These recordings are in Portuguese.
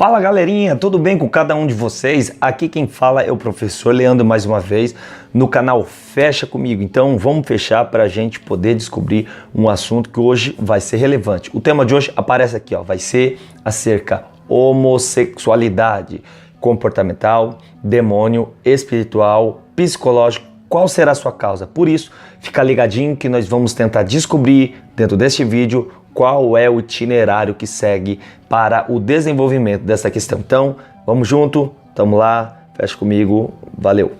Fala galerinha, tudo bem com cada um de vocês? Aqui quem fala é o professor Leandro mais uma vez no canal Fecha Comigo. Então vamos fechar para a gente poder descobrir um assunto que hoje vai ser relevante. O tema de hoje aparece aqui, vai ser acerca homossexualidade comportamental, demônio, espiritual, psicológico. Qual será a sua causa? Por isso, fica ligadinho que nós vamos tentar descobrir dentro deste vídeo qual é o itinerário que segue para o desenvolvimento dessa questão. Então, vamos junto, tamo lá, fecha comigo, valeu!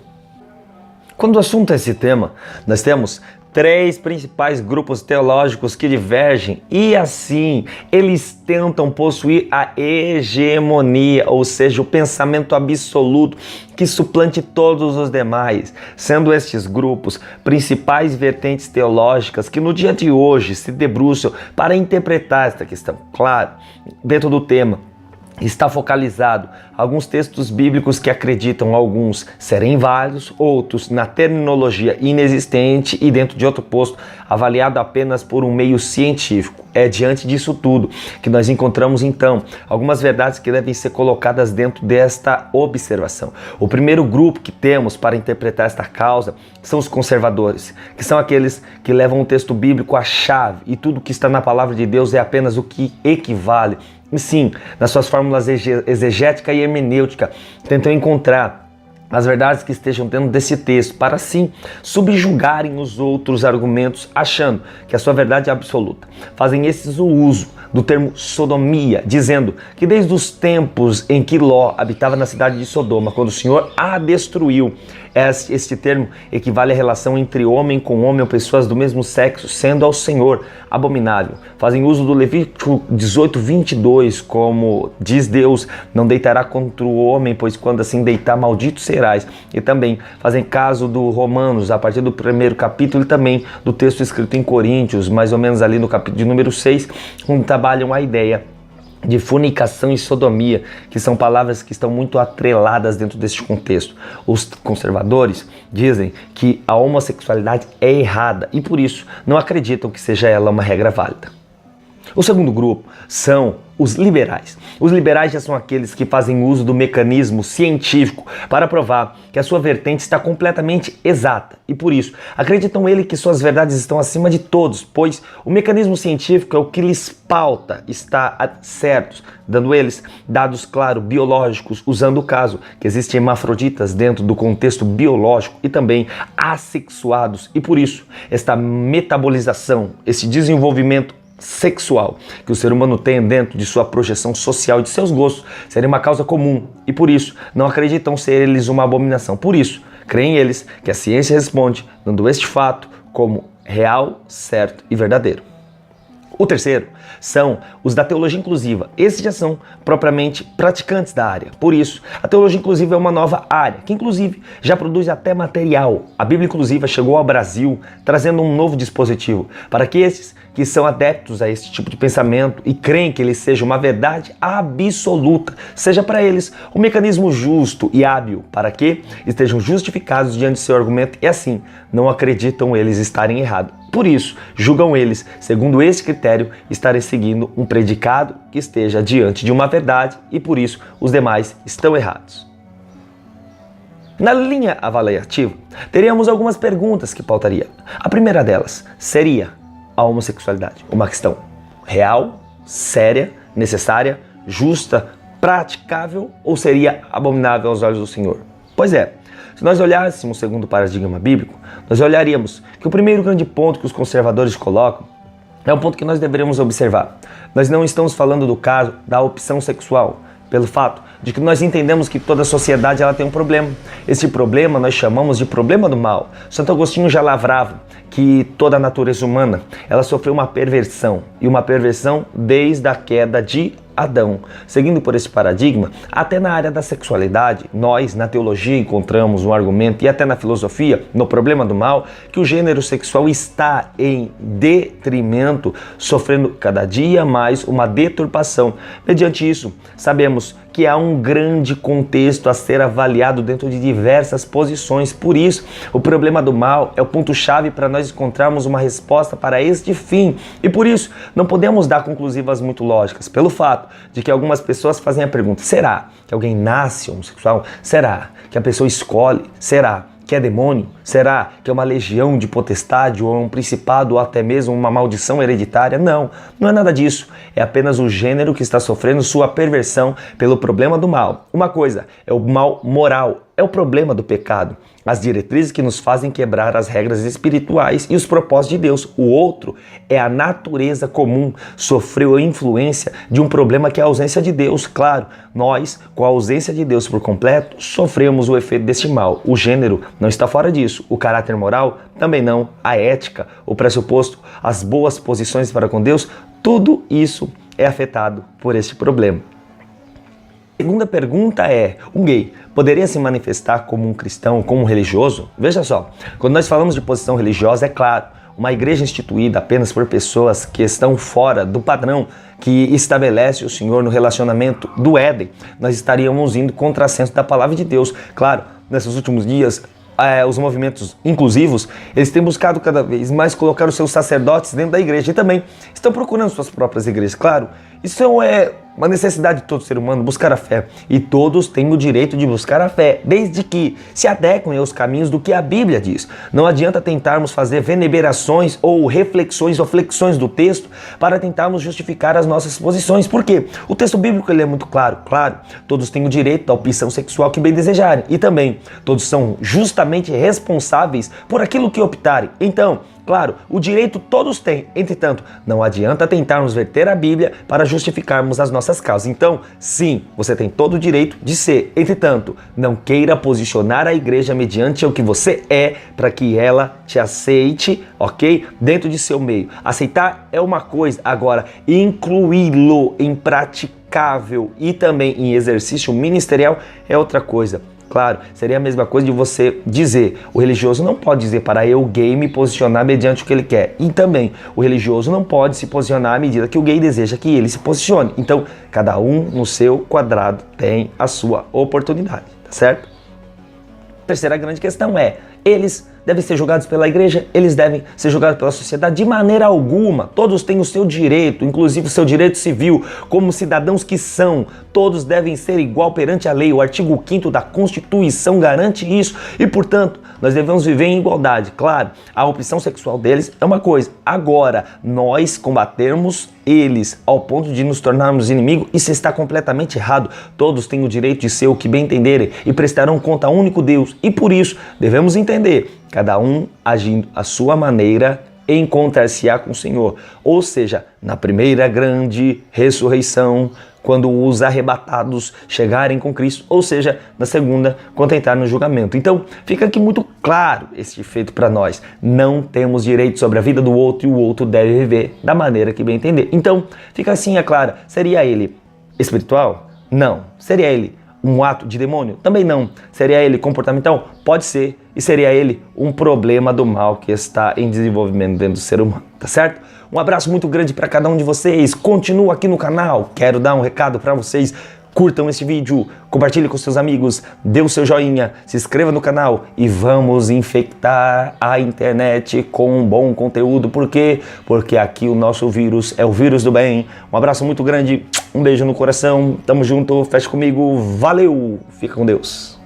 Quando o assunto é esse tema, nós temos três principais grupos teológicos que divergem e assim eles tentam possuir a hegemonia, ou seja, o pensamento absoluto que suplante todos os demais, sendo estes grupos principais vertentes teológicas que no dia de hoje se debruçam para interpretar esta questão. Claro, dentro do tema está focalizado alguns textos bíblicos que acreditam alguns serem válidos, outros na terminologia inexistente e dentro de outro posto avaliado apenas por um meio científico. É diante disso tudo que nós encontramos então algumas verdades que devem ser colocadas dentro desta observação. O primeiro grupo que temos para interpretar esta causa são os conservadores, que são aqueles que levam o texto bíblico à chave e tudo que está na palavra de Deus é apenas o que equivale. E sim, nas suas fórmulas exegética e hermenêutica, tentam encontrar as verdades que estejam dentro desse texto, para assim subjugarem os outros argumentos, achando que a sua verdade é absoluta. Fazem esses o uso do termo sodomia, dizendo que desde os tempos em que Ló habitava na cidade de Sodoma, quando o Senhor a destruiu, este termo equivale à relação entre homem com homem ou pessoas do mesmo sexo, sendo ao Senhor abominável. Fazem uso do Levítico 18:22, como diz Deus, não deitará contra o homem, pois quando assim deitar, maldito serás. E também fazem caso do Romanos, a partir do primeiro capítulo, e também do texto escrito em Coríntios, mais ou menos ali no capítulo de número 6, onde trabalham a ideia de fornicação e sodomia, que são palavras que estão muito atreladas dentro deste contexto. Os conservadores dizem que a homossexualidade é errada e por isso não acreditam que seja ela uma regra válida. O segundo grupo são os liberais. Os liberais já são aqueles que fazem uso do mecanismo científico para provar que a sua vertente está completamente exata e por isso acreditam ele que suas verdades estão acima de todos, pois o mecanismo científico é o que lhes pauta estar certos, dando eles dados, claro, biológicos, usando o caso que existem hermafroditas dentro do contexto biológico e também assexuados e por isso esta metabolização, esse desenvolvimento sexual que o ser humano tem dentro de sua projeção social e de seus gostos seria uma causa comum e por isso não acreditam ser eles uma abominação. Por isso, creem eles que a ciência responde dando este fato como real, certo e verdadeiro. O terceiro são os da teologia inclusiva. Esses já são propriamente praticantes da área. Por isso, a teologia inclusiva é uma nova área, que inclusive já produz até material. A Bíblia inclusiva chegou ao Brasil trazendo um novo dispositivo para que esses que são adeptos a esse tipo de pensamento e creem que ele seja uma verdade absoluta, seja para eles um mecanismo justo e hábil para que estejam justificados diante de seu argumento e assim não acreditam eles estarem errados. Por isso, julgam eles, segundo esse critério, estarem seguindo um predicado que esteja diante de uma verdade e por isso os demais estão errados. Na linha avaliativa, teríamos algumas perguntas que pautaria. A primeira delas seria a homossexualidade uma questão real, séria, necessária, justa, praticável ou seria abominável aos olhos do Senhor? Pois é, se nós olhássemos segundo o paradigma bíblico, nós olharíamos que o primeiro grande ponto que os conservadores colocam é um ponto que nós deveríamos observar. Nós não estamos falando do caso da opção sexual, pelo fato de que nós entendemos que toda a sociedade ela tem um problema. Esse problema nós chamamos de problema do mal. Santo Agostinho já lavrava que toda a natureza humana ela sofreu uma perversão, e uma perversão desde a queda de Adão. Seguindo por esse paradigma, até na área da sexualidade, nós na teologia encontramos um argumento e até na filosofia, no problema do mal, que o gênero sexual está em detrimento, sofrendo cada dia mais uma deturpação. Mediante isso, sabemos que há um grande contexto a ser avaliado dentro de diversas posições. Por isso, o problema do mal é o ponto-chave para nós encontrarmos uma resposta para este fim. E por isso, não podemos dar conclusivas muito lógicas, pelo fato de que algumas pessoas fazem a pergunta: será que alguém nasce homossexual? Será que a pessoa escolhe? Será que é demônio? Será que é uma legião de potestade ou um principado ou até mesmo uma maldição hereditária? Não, não é nada disso. É apenas o gênero que está sofrendo sua perversão pelo problema do mal. Uma coisa é o mal moral, é o problema do pecado, as diretrizes que nos fazem quebrar as regras espirituais e os propósitos de Deus. O outro é a natureza comum, sofreu a influência de um problema que é a ausência de Deus. Claro, nós, com a ausência de Deus por completo, sofremos o efeito deste mal. O gênero não está fora disso, o caráter moral também não, a ética, o pressuposto, as boas posições para com Deus, tudo isso é afetado por este problema. A segunda pergunta é: um gay poderia se manifestar como um cristão, como um religioso? Veja só, quando nós falamos de posição religiosa, é claro, uma igreja instituída apenas por pessoas que estão fora do padrão que estabelece o Senhor no relacionamento do Éden, nós estaríamos indo contra a senso da palavra de Deus. Claro, nesses últimos dias, os movimentos inclusivos, eles têm buscado cada vez mais colocar os seus sacerdotes dentro da igreja e também estão procurando suas próprias igrejas. Claro, isso é uma necessidade de todo ser humano, buscar a fé. E todos têm o direito de buscar a fé, desde que se adequem aos caminhos do que a Bíblia diz. Não adianta tentarmos fazer venerações ou reflexões ou flexões do texto para tentarmos justificar as nossas posições. Por quê? O texto bíblico ele é muito claro. Claro, todos têm o direito da opção sexual que bem desejarem. E também, todos são justamente responsáveis por aquilo que optarem. Então, claro, o direito todos têm, entretanto, não adianta tentarmos verter a Bíblia para justificarmos as nossas causas. Então, sim, você tem todo o direito de ser, entretanto, não queira posicionar a igreja mediante o que você é para que ela te aceite, ok? Dentro de seu meio. Aceitar é uma coisa, agora, incluí-lo em praticável e também em exercício ministerial é outra coisa. Claro, seria a mesma coisa de você dizer, o religioso não pode dizer para eu, gay, me posicionar mediante o que ele quer. E também, o religioso não pode se posicionar à medida que o gay deseja que ele se posicione. Então, cada um no seu quadrado tem a sua oportunidade, tá certo? A terceira grande questão é, eles devem ser julgados pela igreja, eles devem ser julgados pela sociedade? De maneira alguma. Todos têm o seu direito, inclusive o seu direito civil, como cidadãos que são. Todos devem ser igual perante a lei. O artigo 5º da Constituição garante isso e, portanto, nós devemos viver em igualdade. Claro, a opção sexual deles é uma coisa. Agora, nós combatermos eles ao ponto de nos tornarmos inimigos, isso está completamente errado. Todos têm o direito de ser o que bem entenderem e prestarão conta ao único Deus. E por isso, devemos entender, cada um agindo à sua maneira, encontrar-se-á com o Senhor. Ou seja, na primeira grande ressurreição, quando os arrebatados chegarem com Cristo, ou seja, na segunda, quando entrar no julgamento. Então, fica aqui muito claro este feito para nós. Não temos direito sobre a vida do outro e o outro deve viver da maneira que bem entender. Então, fica assim, é claro, seria ele espiritual? Não. Seria ele um ato de demônio? Também não. Seria ele comportamental? Pode ser. E seria ele um problema do mal que está em desenvolvimento dentro do ser humano, tá certo? Um abraço muito grande para cada um de vocês. Continua aqui no canal. Quero dar um recado para vocês. Curtam esse vídeo, compartilhe com seus amigos, dê o seu joinha, se inscreva no canal e vamos infectar a internet com um bom conteúdo. Por quê? Porque aqui o nosso vírus é o vírus do bem. Um abraço muito grande, um beijo no coração, tamo junto, fecha comigo, valeu, fica com Deus.